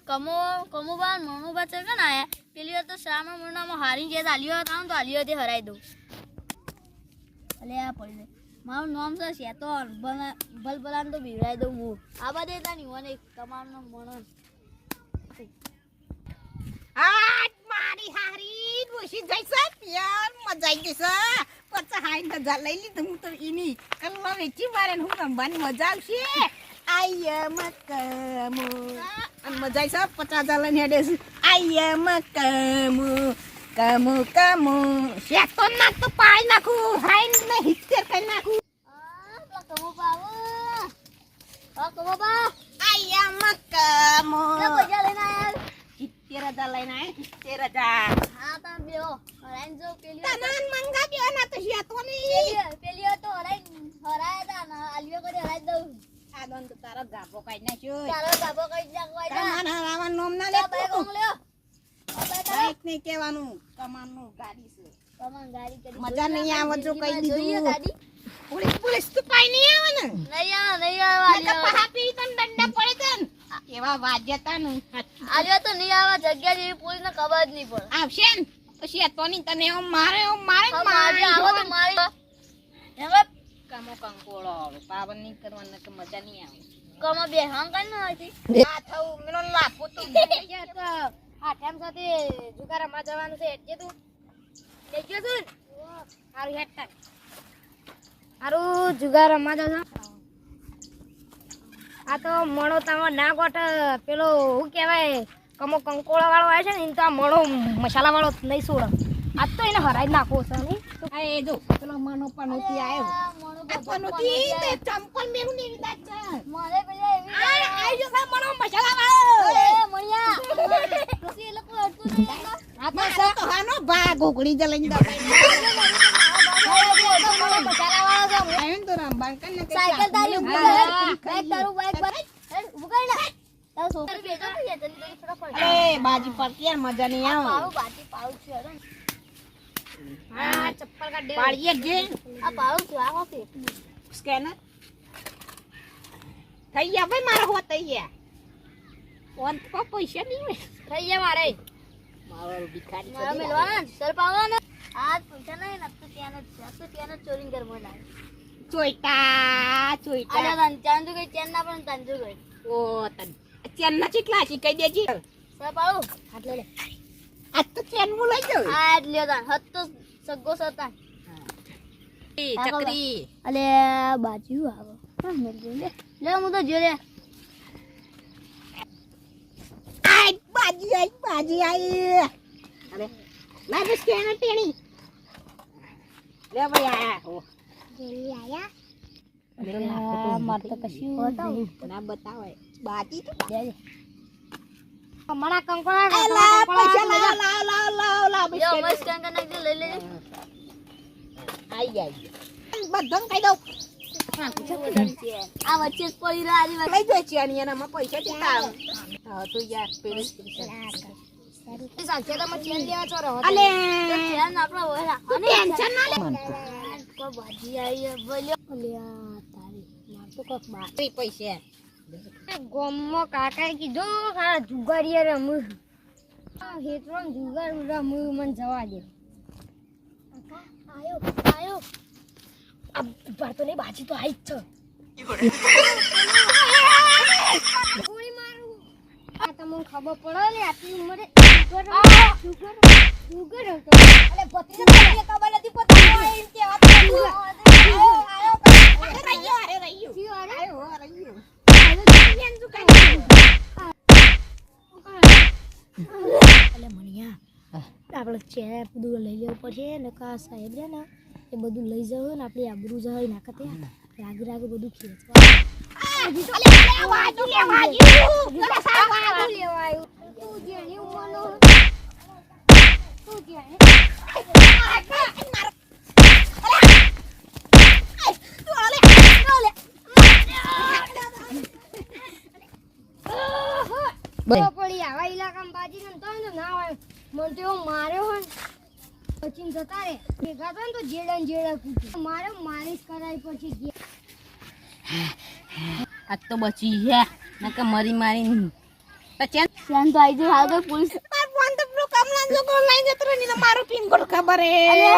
કમો કમોબા મણોબા છે કે ના આયા પેલી વાર તો શ્રાવણ મહિનામાં હારી જે આલિયો હતા તો આલિયો તે હરાઈ દઉં અલે આ પડી મારું નામ છે શેતોર ભલ ભલાન તો બીવરાઈ દઉં હું આ બાદ એ તાની મને કમાવાનો મણો આજ મારી હારી ડોશી જઈશે યાર મજા આવી જશે પચાસ હાઈ હજાર લઈ લીધું હું તો એની કલ્લો વેચી મારે હું રમવાની મજા આવશે આય મકમુ અને મજા આવી છે 50,000 લઈને હેડે છે આય મકમુ કમુ કમુ શેતો ના તો પાઈ નાખું હાઈ ને હિત્તેર કરી નાખું કમો પાવો કમોબા આય મકમુ પૈસા લઈને આયા 70,000 લઈને આયા 70,000 હા તા બેહો હરાઈ જો પેલી તનન મંગા બેઓ ના તો શેતો ની પેલી વાર તો હરાયા તા ને આલિયો કરી હરાઈ દઉં આ દોન તો તારો ગાભો કાઈ નાખ્યો તારો ગાભો કઈ નાખવાય જા કમાન હરાવા નોમ ના લે બાઈક કોણ લ્યો બાઈક ને કહેવાનું કમાનનું ગાડી છે કમાન ગાડી કરી મજા નહીં આવે જો કઈ જોઈએ દીધું ગાડી પોલીસ તો પાઈ નહીં આવે ને નહીં આવે નકર પહાપી તન દંડા પડે તન એવા વાજ્યતા ને આલિયો તો નહીં આવે જગ્યા જેવી પોલીસ ને ખબર જ નહીં પડે આવશે ને પછી આ તોની તને એમ મારે મારે આવો તો મારી હવે કામો કંકોળો પાવન નહીં કરવાનું કે મજા નહીં આવે કમા બે હાંગ કઈ ન હતી આ થઉ મેનો લાફો તો આ ટાઈમ સાથે જુગારામાં જવાનું છે એટલે તું લેજો છું હારું હેડ હારું જુગારામાં જવાનું આ તો મણો તામાં ના ગોટ પેલો શું કહેવાય કમો કંકોળા વાળો આવે છે ને તો આ મણો મસાલા વાળો નહીં છોડ આ તો એને હરાઈ નાખવો છે ને આ એ જો પેલો મનો પનોતી આવ્યો પનોતી તે ચંપલ મેરું ને વિદાત છે મારે પેલા એવી આઈ જો મનો મસાલા વાળો એ મણિયા પછી એ લોકો અડતું નહીં આ તો હાનો ભાગ ગોગડી જલઈને દબાઈ મસાલા વાળો છે આયન તો રામ બાંકન ને સાયકલ તારી બાઈક તારું બાઈક ઉગાડ ના તારું છોકરી બેજો ને જલ્દી જલ્દી ફટાફટ અરે બાજી પર કે મજા નહીં આવે પાઉ બાટી પાઉ છે અરે હા ચપ્પલ કાઢ દે પાડીએ જે આ પાઉ છે આ હોતે સ્કેનર થઈ ગયા ભાઈ મારા હોત થઈ ગયા ફોન પર પૈસા નહીં હોય થઈ ગયા મારે મારો ભિખારી મારા મેલવાના સર પાવા ને આ પૈસા નહીં નતું ત્યાં ચોરી કરવા ના ચોઈટા ચોઈટા આ ચાંદુ ગઈ ચેન ના પણ ચાંદુ ગઈ ઓ તન ચેન ના ચીકલા છે કઈ દેજી સર પાઉ હાથ લે આ તો ચેન મુ લઈ જાવ આ લે તા હત તો સગો સતા ચકરી અલે બાજુ આવો હા મેલ લે લે હું તો જો લે આઈ બાજી આઈ અરે લાવ સ્કેનર ટેણી લે ભાઈ આયા હો જલ્દી આયા અરે માર તો કશું ના બતાવે બાજી તો દે કમણા કંકોળા લાવ પૈસા લાવ યો મસ્ત કંકા નાખ દે લઈ લે આઈ જાય બધું કહી દઉં આ વચ્ચે જ પડી રહ્યા લઈ જાય છે અને એનામાં પૈસા કેટલા હા તો યાર પેલું સાચે તો મત ચેન લેવા ચોરો અલે ચેન આપણા હોય અને ટેન્શન ના લે કો બાજી આવી બોલ્યો અલ્યા તારી માર તો કોક બારી પૈસા ગોમો કાકાએ કીધું ખારા જુગારીએ રમુ હેતરોન જુગાર રમુ મન જવા દે કાકા આયો આ બાર તો નહીં બાજી તો આઈ જ છે ગોળી મારું આ તમને ખબર પડે ને આટલી ઉંમરે જુગાર હતો અલે ભત્રીજા તને ખબર નથી પતી એમ કે વાત આપણે ચેર બધું લઈ લેવું પડશે ને કા સાહેબ છે ને એ બધું લઈ જવું ને આપણી આબરૂ જાય નાખતે રાગે બધું પડી આવા ઇલાકામાં બાજી ને તો ના હોય મને તો માર્યો હોય પછી જતા રે ભેગા તો ને તો જેડા કૂટે મારે માલિશ કરાવી પછી આ તો બચી હે નકે મરી તો ચેન શ્યાન તો આવી જાય હાલ તો પોલીસ માર ફોન તો પેલો કમલાન લોકો લઈ જતો રહ્યો ને મારો પિન કોડ ખબર હે અલે